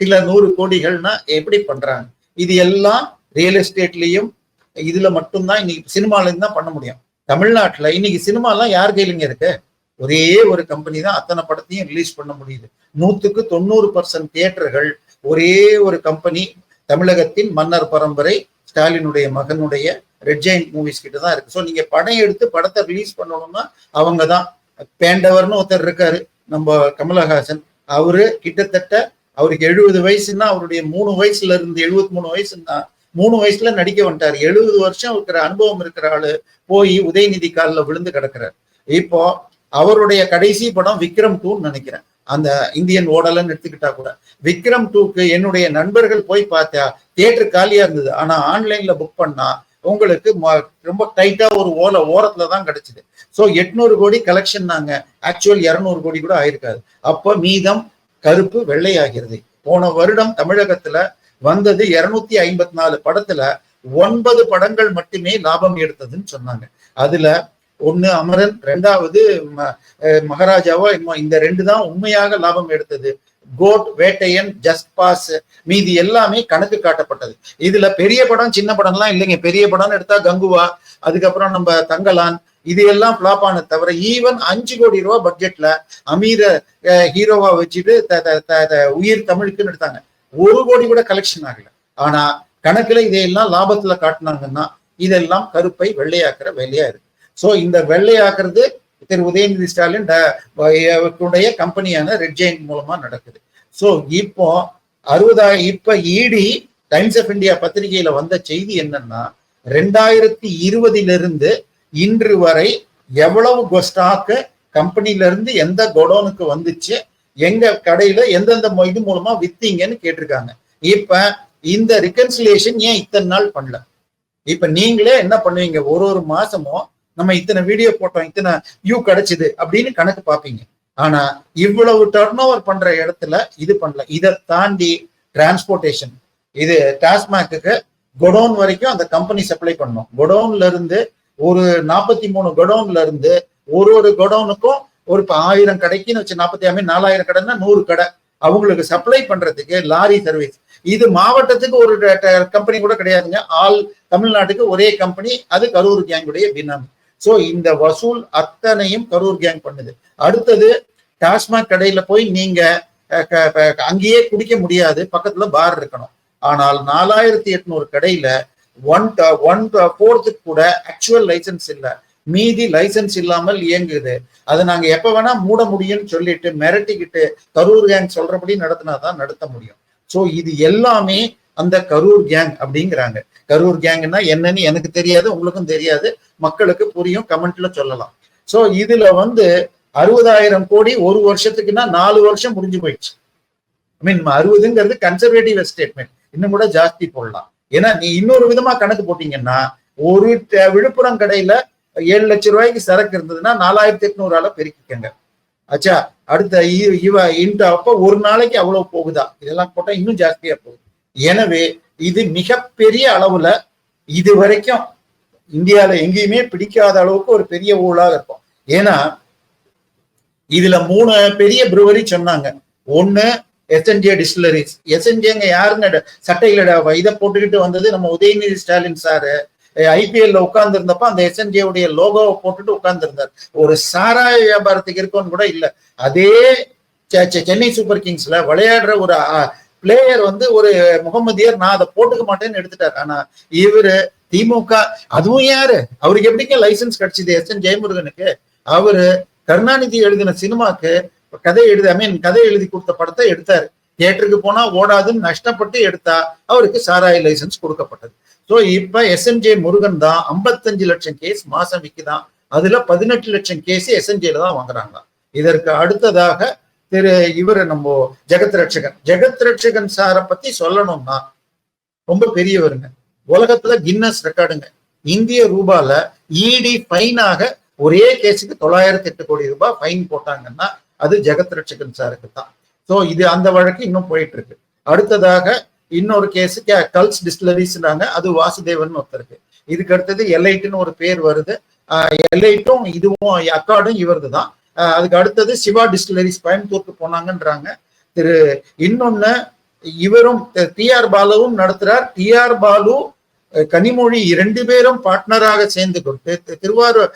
சில 100 கோடிகள்னா எப்படி பண்றாங்க? இது எல்லாம் ரியல் எஸ்டேட்லயும் இதுல மட்டும்தான், இன்னைக்கு சினிமால தான் பண்ண முடியும். தமிழ்நாட்டுல இன்னைக்கு சினிமா எல்லாம் யார் கையிலங்க இருக்கு? ஒரே ஒரு கம்பெனி தான் அத்தனை படத்தையும் ரிலீஸ் பண்ண முடியுது. 100க்கு 90% தியேட்டர்கள் ஒரே ஒரு கம்பெனி, தமிழகத்தின் மன்னர் பரம்பரை ஸ்டாலினுடைய மகனுடைய ரெட் ஜெயிண்ட் மூவிஸ் கிட்ட தான் இருக்கு. ஸோ நீங்க படம் எடுத்து படத்தை ரிலீஸ் பண்ணணும்னா அவங்க தான். பேண்டவர்னு ஒருத்தர் இருக்காரு, நம்ம கமலஹாசன். அவரு கிட்டத்தட்ட அவருக்கு 70 வயசுன்னா அவருடைய 3 வயசுல இருந்து 73 வயசுன்னா 3 வயசுல நடிக்க வந்துட்டாரு. 70 வருஷம் இருக்கிற அனுபவம் இருக்கிற ஆளு போய் உதயநிதி காலில் விழுந்து கிடக்குறாரு. இப்போ அவருடைய கடைசி படம் விக்ரம் 2ன்னு நினைக்கிறேன். அந்த இந்தியன் ஓடலன்னு எடுத்துக்கிட்டா கூட விக்ரம் 2க்கு என்னுடைய நண்பர்கள் போய் பார்த்தா தியேட்டர் காலியா இருந்தது. ஆனா ஆன்லைன்ல புக் பண்ணா உங்களுக்கு ரொம்ப டைட்டா ஒரு ஓரத்துல தான் கிடைச்சது. ஸோ 800 கோடி கலெக்ஷன் நாங்க, ஆக்சுவல் 200 கோடி கூட ஆயிருக்காது. அப்போ மீதம் கருப்பு வெள்ளை ஆகிறது. போன வருடம் தமிழகத்துல வந்தது 254 படத்துல 9 படங்கள் மட்டுமே லாபம் எடுத்ததுன்னு சொன்னாங்க. அதுல 1 அமரன், 2வது மகாராஜாவோ இந்த 2 தான் உண்மையாக லாபம் எடுத்தது. கோட், வேட்டையன், ஜஸ்ட் பாஸ், மீதி எல்லாமே கணக்கு காட்டப்பட்டது. இதுல பெரிய படம் சின்ன படம்லாம் இல்லைங்க. பெரிய படம்னு எடுத்தா கங்குவா, அதுக்கப்புறம் நம்ம தங்கலான், இது எல்லாம் பிளாப் ஆனது தவிர ஈவன் 5 கோடி ரூபாய் பட்ஜெட்ல அமீர ஹீரோவா வச்சுட்டு உயிர் தமிழுக்குன்னு எடுத்தாங்க. 1 கோடி கூட கலெக்ஷன் ஆகல. ஆனா கணக்குல இதையெல்லாம் லாபத்துல காட்டினாங்கன்னா இதெல்லாம் கருப்பை வெள்ளையாக்குற வேலையா இருக்கு. சோ இந்த வெள்ளையாக்குறது திரு உதயநிதி ஸ்டாலின் கம்பெனியான ரெட் ஜெயிண்ட் மூலமா நடக்குது. சோ இப்போ 60,000 இப்ப இடி டைம்ஸ் ஆஃப் இந்தியா பத்திரிகையில வந்த செய்தி என்னன்னா 2020 இன்று வரை எவ்வளவு ஸ்டாக்கு கம்பெனில இருந்து எந்த கோடவுனுக்கு வந்துச்சு, எங்க கடையில எந்தெந்த இது மூலமா வித்தீங்கன்னு கேட்டிருக்காங்க. இப்ப இந்த ரிகன்சிலியேஷன் ஏன் இத்தனை நாள் பண்ணல? இப்ப நீங்களே என்ன பண்ணுவீங்க, ஒரு மாசமும் நம்ம இத்தனை வீடியோ போட்டோம், இத்தனை வியூ கிடைச்சது அப்படின்னு கணக்கு பார்ப்பீங்க. ஆனா இவ்வளவு டர்ன் ஓவர் பண்ற இடத்துல இது பண்ணல. இதை தாண்டி டிரான்ஸ்போர்டேஷன், இது டாஸ்மாக்கு கொடவுன் வரைக்கும் அந்த கம்பெனி சப்ளை பண்ணும். கொடவுன்ல இருந்து ஒரு 43 கொடவுன்ல இருந்து ஒரு கொடவுனுக்கும் ஒரு 1000 கடைக்குன்னு வச்சு 40,000 கடைன்னா 100 கடை அவங்களுக்கு சப்ளை பண்றதுக்கு லாரி சர்வீஸ். இது மாவட்டத்துக்கு ஒரு கம்பெனி கூட கிடையாதுங்க, ஆல் தமிழ்நாட்டுக்கு ஒரே கம்பெனி, அது கரூர் கேங்குடைய பினாமி. சோ இந்த வசூல் அத்தனையும் கரூர் கேங் பண்ணுது. அடுத்தது டாஸ்மாக் கடையில போய் நீங்க அங்கேயே குடிக்க முடியாது, பக்கத்துல பார் இருக்கணும். ஆனால் 4800 கடையில 1/4 கூட ஆக்சுவல் லைசன்ஸ் இல்ல, மீதி லைசன்ஸ் இல்லாமல் இயங்குது. அதை நாங்க எப்ப வேணா மூட முடியும்னு சொல்லிட்டு மிரட்டிக்கிட்டு கரூர் கேங் சொல்றபடி நடத்தினாதான் நடத்த முடியும். சோ இது எல்லாமே அந்த கரூர் கேங் அப்படிங்கிறாங்க. கரூர் கேங்னா என்னன்னு எனக்கு தெரியாது, உங்களுக்கும் தெரியாது, மக்களுக்கு புரியும், கமெண்ட்ல சொல்லலாம். சோ இதுல 60,000 கோடி ஒரு வருஷத்துக்குன்னா 4 வருஷம் முடிஞ்சு போயிடுச்சு. ஐ மீன் 60ங்கிறது கன்சர்வேட்டிவ் ஸ்டேட்மெண்ட், இன்னும் கூட ஜாஸ்தி போடலாம். ஏன்னா நீ இன்னொரு விதமா கணக்கு போட்டீங்கன்னா ஒரு விழுப்புரம் கடையில 7 லட்சம் ரூபாய்க்கு சரக்கு இருந்ததுன்னா 4800 பெருக்கிக்கங்க. ஆச்சா, அடுத்த அப்ப ஒரு நாளைக்கு அவ்வளவு போகுதா? இதெல்லாம் போட்டா இன்னும் ஜாஸ்தியா போகுது. எனவே இது மிகப்பெரிய அளவுல இது வரைக்கும் இந்தியால எங்கேயுமே பிடிக்காத அளவுக்கு ஒரு பெரிய ஊழலாக இருக்கும். ஏன்னா இதுல 3 பெரிய ப்ரூவரி சொன்னாங்க. ஒண்ணு எஸ்என்ஜே டிஸ்டிலரிஸ். எஸ்என்ஜேங்க யாருங்க சட்டையில இதை போட்டுக்கிட்டு வந்தது? நம்ம உதயநிதி ஸ்டாலின் சாரு ஐபிஎல்ல உட்கார்ந்து இருந்தப்ப அந்த எஸ்என்ஜே உடைய லோகோவை போட்டுட்டு உட்கார்ந்து இருந்தார். ஒரு சாராய வியாபாரத்துக்கு இருக்கும்னு கூட இல்ல. அதே சென்னை சூப்பர் கிங்ஸ்ல விளையாடுற ஒரு பிளேயர் வந்து ஒரு முகமதியர், நான் அதை போட்டுக்க மாட்டேன்னு எடுத்துட்டார். ஆனா இவரு திமுக, அதுவும் யாரு, அவருக்கு எப்படிங்க லைசன்ஸ் கிடைச்சது? எஸ்.என். ஜெயமுருகனுக்கு. அவரு கருணாநிதி எழுதின சினிமாக்கு கதை எழுதி கொடுத்த படத்தை எடுத்தாரு. தியேட்டருக்கு போனா ஓடாதுன்னு நஷ்டப்பட்டு எடுத்தா அவருக்கு சாராய லைசன்ஸ் கொடுக்கப்பட்டது. சோ இப்ப எஸ்.என்.ஜே முருகன் தான் 55 லட்சம் கேஸ் மாசம் விக்குதான். அதுல 18 லட்சம் கேஸ் எஸ்.என்.ஜேல தான் வாங்குறாங்க. இதற்கு அடுத்ததாக இவரு நம்ம ஜெகத் ரட்சகன் சாரை பத்தி சொல்லணும்னா ரொம்ப பெரியவருங்க. உலகத்துல கின்னஸ் ரெக்கார்டுங்க. இந்திய ரூபால இடி ஃபைனாக ஒரே கேஸுக்கு 908 கோடி ரூபாய் ஃபைன் போட்டாங்கன்னா அது ஜெகத் ரட்சகன் சாருக்கு தான். சோ இது அந்த வழக்கு இன்னும் போயிட்டு இருக்கு. அடுத்ததாக இன்னொரு கேஸ் கல்ஸ் டிஸ்டிலரிஸ்னாங்க, அது வாசுதேவன் ஒருத்தருக்கு. இதுக்கு அடுத்தது எல்ஐட்டுன்னு ஒரு பேர் வருது. எல்ஐட்டும் இதுவும் அக்கார்டும் இவரது தான். அதுக்கு அடுத்தது சிவா டிஸ்டிலரிஸ் கோயம்புத்தூருக்கு போனாங்கன்றாங்க. இன்னொன்னு இவரும் டி.ஆர். பாலுவும் நடத்துறார். டி.ஆர். பாலு கனிமொழி 2 பேரும் பார்ட்னராக சேர்ந்து கொண்டு திருவாரூர்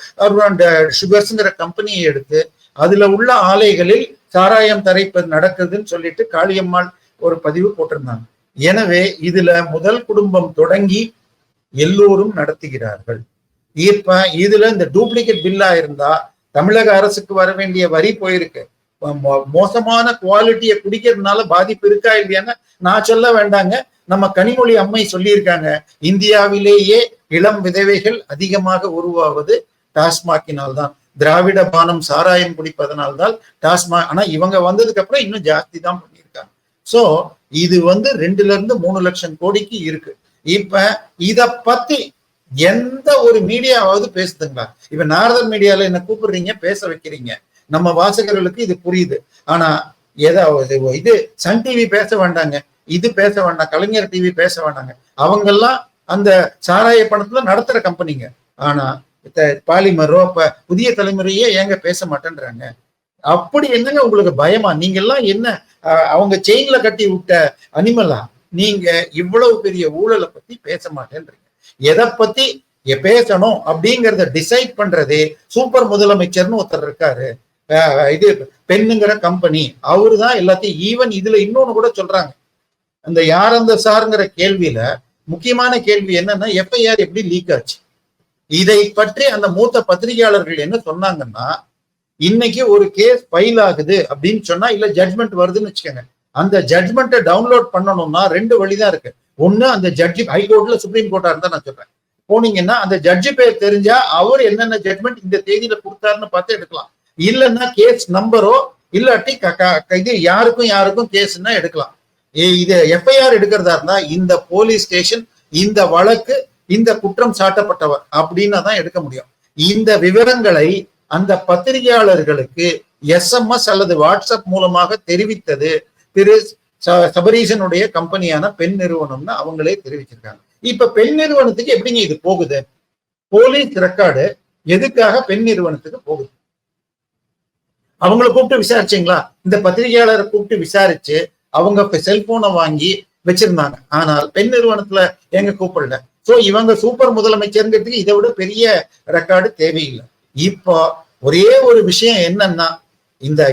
சுகர்ஸ்ங்கிற கம்பெனியை எடுத்து அதுல உள்ள ஆலைகளில் சாராயம் தரைப்பது நடக்குதுன்னு சொல்லிட்டு காளியம்மாள் ஒரு பதிவு போட்டிருந்தாங்க. எனவே இதுல முதல் குடும்பம் தொடங்கி எல்லோரும் நடத்துகிறார்கள். இப்ப இதுல இந்த டூப்ளிகேட் பில்லா இருந்தா தமிழக அரசுக்கு வர வேண்டிய வரி போயிருக்கு. மோசமான குவாலிட்டியை குடிக்கிறதுனால பாதிப்பு இருக்கா இல்லையான்னு நான் சொல்ல வேண்டாங்க. நம்ம கனிமொழி அம்மை சொல்லியிருக்காங்க, இந்தியாவிலேயே இளம் விதவைகள் அதிகமாக உருவாவது டாஸ்மாகினால் தான். திராவிட பானம் சாராயம் குடிப்பதனால்தான் டாஸ்மாக். ஆனா இவங்க வந்ததுக்கு அப்புறம் இன்னும் ஜாஸ்தி தான் பண்ணியிருக்காங்க. சோ இது 2 லட்சம் கோடிக்கு இருக்கு. இப்ப இத பத்தி எந்த ஒரு மீடியாவது பேசுதுங்களா? இப்ப நாரதன் மீடியால என்ன கூப்பிடுறீங்க, பேச வைக்கிறீங்க, நம்ம வாசகர்களுக்கு இது புரியுது. ஆனா ஏதாவது இது சன் டிவி பேச வேண்டாங்க, இது பேச வேண்டாம், கலைஞர் டிவி பேச வேண்டாங்க. அவங்கெல்லாம் அந்த சாராய பணத்துல நடத்துற கம்பெனிங்க. ஆனா பாலிமரோ புதிய தலைமுறையே ஏங்க பேச மாட்டேன்றாங்க? அப்படி என்னங்க உங்களுக்கு பயமா? நீங்க எல்லாம் என்ன அவங்க செயின்ல கட்டி விட்ட அனிமலா? நீங்க இவ்வளவு பெரிய ஊழலை பத்தி பேச மாட்டேன்றீங்க. எதை பத்தி பேசணும் அப்படிங்கறத டிசைட் பண்றதே சூப்பர் முதலமைச்சர்னு ஒருத்தர் இருக்காரு. இது பெண்ணுங்கிற கம்பெனி, அவரு தான் எல்லாத்தையும். ஈவன் இதுல இன்னொன்னு கூட சொல்றாங்க, அந்த யார் அந்த சாருங்கிற கேள்வியில முக்கியமான கேள்வி என்னன்னா எஃப்ஐஆர் எப்படி லீக் ஆச்சு? இதை பற்றி அந்த மூத்த பத்திரிகையாளர்கள் என்ன சொன்னாங்கன்னா, இன்னைக்கு ஒரு கேஸ் ஃபைல் ஆகுது அப்படின்னு சொன்னா, இல்ல ஜட்மெண்ட் வருதுன்னு வச்சுக்கோங்க, அந்த ஜட்மெண்ட்டை டவுன்லோட் பண்ணணும்னா 2 வழிதான் இருக்கு. ஒண்ணு, அந்த ஜட்ஜி ஹைகோர்ட்ல சுப்ரீம் கோர்ட்டா இருந்தா நான் சொல்றேன், போனீங்கன்னா அந்த ஜட்ஜி பேர் தெரிஞ்சா அவர் என்னென்ன ஜட்மெண்ட் இந்த தேதியில கொடுத்தாருன்னு பார்த்து எடுக்கலாம். இல்லைன்னா கேஸ் நம்பரோ இல்லாட்டி இது யாருக்கும் கேஸ்ன்னா எடுக்கலாம். இது எஃப்ஐஆர் எடுக்கிறதா இருந்தா இந்த போலீஸ் ஸ்டேஷன், இந்த வழக்கு, இந்த குற்றம் சாட்டப்பட்டவர் அப்படின்னா தான் எடுக்க முடியும். இந்த விவரங்களை அந்த பத்திரிகையாளர்களுக்கு SMS அல்லது வாட்ஸ்அப் மூலமாக தெரிவித்தது திரு சபரீசனுடைய கம்பெனியான பெண் நிறுவனம்னு அவங்களே தெரிவிச்சிருக்காங்க. இப்ப பெண் நிறுவனத்துக்கு எப்படிங்க இது போகுது? போலீஸ் ரெக்கார்டு எதுக்காக பெண் நிறுவனத்துக்கு போகுது? அவங்களை கூப்பிட்டு விசாரிச்சீங்களா? இந்த பத்திரிகையாளரை கூப்பிட்டு விசாரிச்சு அவங்க செல்போனை வாங்கி வச்சிருந்தாங்க. ஆனால் பெண் நிறுவனத்துல எங்க கூப்பிடல. சோ இவங்க சூப்பர் முதலமைச்சருங்கிறதுக்கு இதை விட பெரிய ரெக்கார்டு தேவையில்லை. இப்போ ஒரே ஒரு விஷயம் என்னன்னா,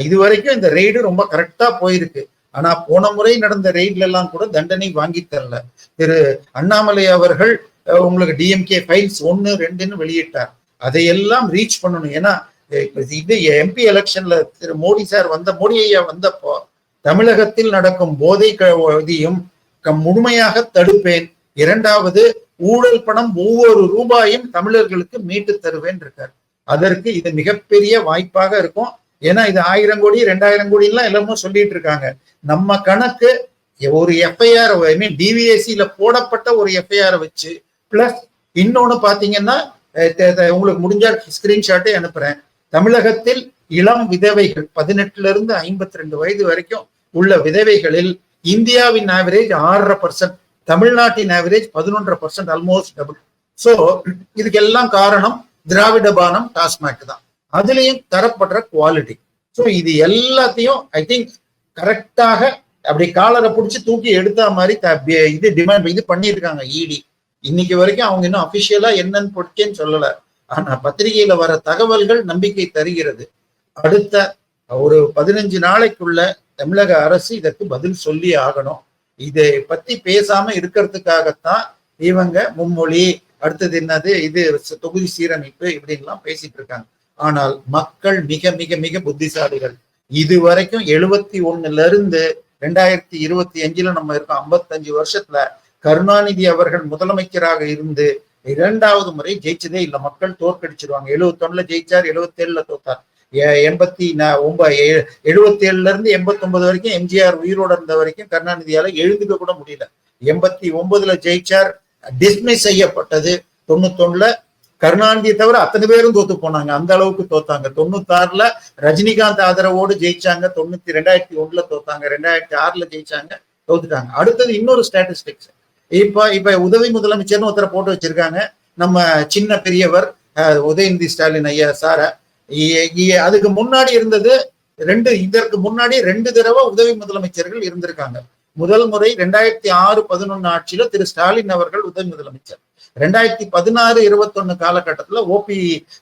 இதுவரைக்கும் இந்த ரெய்டு ரொம்ப கரெக்டா போயிருக்கு. ஆனா போன முறை நடந்த ரெய்ட்ல எல்லாம் கூட தண்டனை வாங்கி தரல. திரு அண்ணாமலை அவர்கள் உங்களுக்கு டிஎம்கே ஃபைல்ஸ் 1, 2ன்னு வெளியிட்டார். அதையெல்லாம் ரீச் பண்ணணும். ஏன்னா இது MP எலெக்ஷன்ல திரு மோடி ஐயா வந்தப்போ தமிழகத்தில் நடக்கும் போதை இதையும் முழுமையாக தடுப்பேன், 2வது ஊழல் பணம் ஒவ்வொரு ரூபாயும் தமிழர்களுக்கு மீட்டு தருவேன் இருக்கார். அதற்கு இது மிகப்பெரிய வாய்ப்பாக இருக்கும். ஏன்னா இது 1000 கோடி 2000 கோடி எல்லாம் எல்லாமே சொல்லிட்டு இருக்காங்க. நம்ம கணக்கு ஒரு எஃப்ஐஆர் டிவிஎஸ்சில போடப்பட்ட ஒரு எஃப்ஐஆர் வச்சு பிளஸ் இன்னொன்னு பாத்தீங்கன்னா, உங்களுக்கு முடிஞ்ச ஸ்கிரீன்ஷாட்டே அனுப்புறேன். தமிழகத்தில் இளம் விதவைகள் 18 to 52 வயது வரைக்கும் உள்ள விதவைகளில் இந்தியாவின் ஆவரேஜ் 6.5%, தமிழ்நாட்டின் ஆவரேஜ் 11%, ஆல்மோஸ்ட் டபுள். சோ இதுக்கெல்லாம் காரணம் திராவிட பானம் டாஸ்மாக் தான். அதுலயும் தரப்படுற குவாலிட்டி. சோ இது எல்லாத்தையும் ஐ திங்க் கரெக்டாக அப்படி காலரை பிடிச்சி தூக்கி எடுத்த மாதிரி இது டிமாண்ட் இது பண்ணியிருக்காங்க இடி. இன்னைக்கு வரைக்கும் அவங்க இன்னும் அபிஷியலா என்னன்னு பொறுக்கேன்னு சொல்லல. ஆனா பத்திரிகையில வர தகவல்கள் நம்பிக்கை தருகிறது. அடுத்த ஒரு 15 நாளைக்குள்ள தமிழக அரசு இதற்கு பதில் சொல்லி ஆகணும். இதை பத்தி பேசாம இருக்கிறதுக்காகத்தான் இவங்க மும்மொழி, அடுத்தது என்னது இது தொகுதி சீரமைப்பு இப்படின்லாம் பேசிட்டு இருக்காங்க. ஆனால் மக்கள் மிக மிக மிக புத்திசாலிகள். இது வரைக்கும் 71 இருந்து 2025 நம்ம இருக்கோம். 55 வருஷத்துல கருணாநிதி அவர்கள் முதலமைச்சராக இருந்து 2வது முறை ஜெயிச்சதே இல்லை. மக்கள் தோற்கடிச்சிருவாங்க. 71 ஜெயிச்சார், 77 தோத்தார். 77 இருந்து 89 வரைக்கும் எம்ஜிஆர் உயிரோட இருந்த வரைக்கும் கருணாநிதியால எழுந்துக்க கூட முடியல. 89 ஜெயிச்சார், டிஸ்மிஸ் செய்யப்பட்டது. 91 கருணாநிதியை தவிர அத்தனை பேரும் தோத்து போனாங்க. அந்த அளவுக்கு தோத்தாங்க. 96 ரஜினிகாந்த் ஆதரவோடு ஜெயிச்சாங்க. 2001 தோத்தாங்க. 2006 ஜெயிச்சாங்க, தோத்துட்டாங்க. அடுத்தது இன்னொரு ஸ்டாட்டிஸ்டிக்ஸ். இப்ப உதவி முதலமைச்சர்னு ஒருத்தரை போட்டு வச்சிருக்காங்க. நம்ம சின்ன பெரியவர் உதயநிதி ஸ்டாலின் ஐயா சார. அதுக்கு முன்னாடி இருந்தது இதற்கு முன்னாடி 2 தடவை உதவி முதலமைச்சர்கள் இருந்திருக்காங்க. முதல் முறை 2006-11 ஆட்சியில திரு ஸ்டாலின் அவர்கள் உதவி முதலமைச்சர். 2016-21 காலகட்டத்துல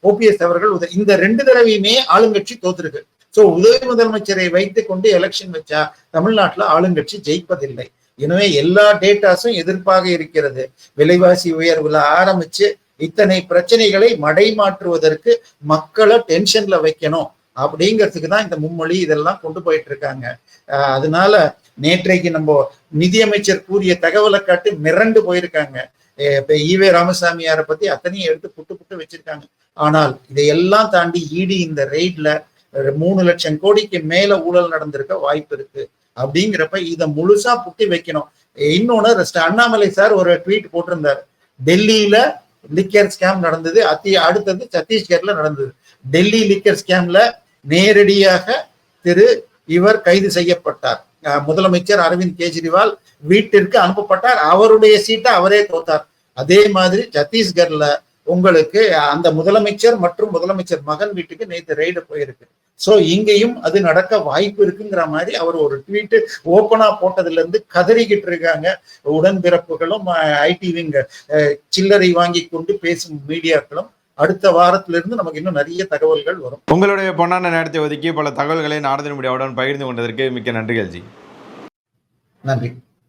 ஓபிஎஸ் அவர்கள் இந்த 2 தடவையுமே ஆளுங்கட்சி தோத்துருக்கு. சோ உதவி முதலமைச்சரை வைத்துக் கொண்டு எலெக்ஷன் வச்சா தமிழ்நாட்டுல ஆளுங்கட்சி ஜெயிப்பதில்லை. எனவே எல்லா டேட்டாஸும் எதிர்ப்பாக இருக்கிறது. விலைவாசி உயர்வுல ஆரம்பிச்சு இத்தனை பிரச்சனைகளை மடைமாற்றுவதற்கு மக்களை டென்ஷன்ல வைக்கணும் அப்படிங்கிறதுக்கு தான் இந்த மும்மொழி இதெல்லாம் கொண்டு போயிட்டு இருக்காங்க. அதனால நேற்றைக்கு நம்ம நிதியமைச்சர் கூறிய தகவலை காட்டி மிரண்டு போயிருக்காங்க. இப்ப ஈவே ராமசாமியாரை பத்தி அத்தனையும் எடுத்து புட்டு வச்சிருக்காங்க. ஆனால் இதையெல்லாம் தாண்டி இடி இந்த ரெய்ட்ல 3 லட்சம் கோடிக்கு மேல ஊழல் நடந்திருக்க வாய்ப்பு இருக்கு. அப்படிங்கிறப்ப இதை முழுசா புட்டி வைக்கணும். இன்னொன்னு அண்ணாமலை சார் ஒரு ட்வீட் போட்டிருந்தாரு. டெல்லியில லிக்கர் ஸ்கேம் நடந்தது, அடுத்தது சத்தீஸ்கர்ல நடந்தது. டெல்லி லிக்கர் ஸ்கேம்ல நேரடியாக இவர் கைது செய்யப்பட்டார். முதலமைச்சர் அரவிந்த் கெஜ்ரிவால் வீட்டிற்கு அனுப்பப்பட்டார். அவருடைய சீட்டை அவரே தோத்தார். அதே மாதிரி சத்தீஸ்கர்ல உங்களுக்கு அந்த முதலமைச்சர் மற்றும் முதலமைச்சர் மகன் வீட்டுக்கு நேற்று ரெய்டு போயிருக்கு. சோ இங்கேயும் அது நடக்க வாய்ப்பு இருக்குங்கிற மாதிரி அவர் ஒரு ட்வீட் ஓப்பனா போட்டதுல இருந்து கதறிக்கிட்டு இருக்காங்க உடன்பிறப்புகளும் ஐடி விங்க சில்லறை வாங்கி கொண்டு பேசும் மீடியாக்களும். அடுத்த வாரத்துல இருந்து நமக்கு இன்னும் நிறைய தகவல்கள் வரும். உங்களுடைய பொன்னான நேரத்தை ஒதுக்கி பல தகவல்களை நாடக மீடியாவுடன் பகிர்ந்து கொண்டதற்கு மிக்க நன்றிகள் ஜி. நன்றி.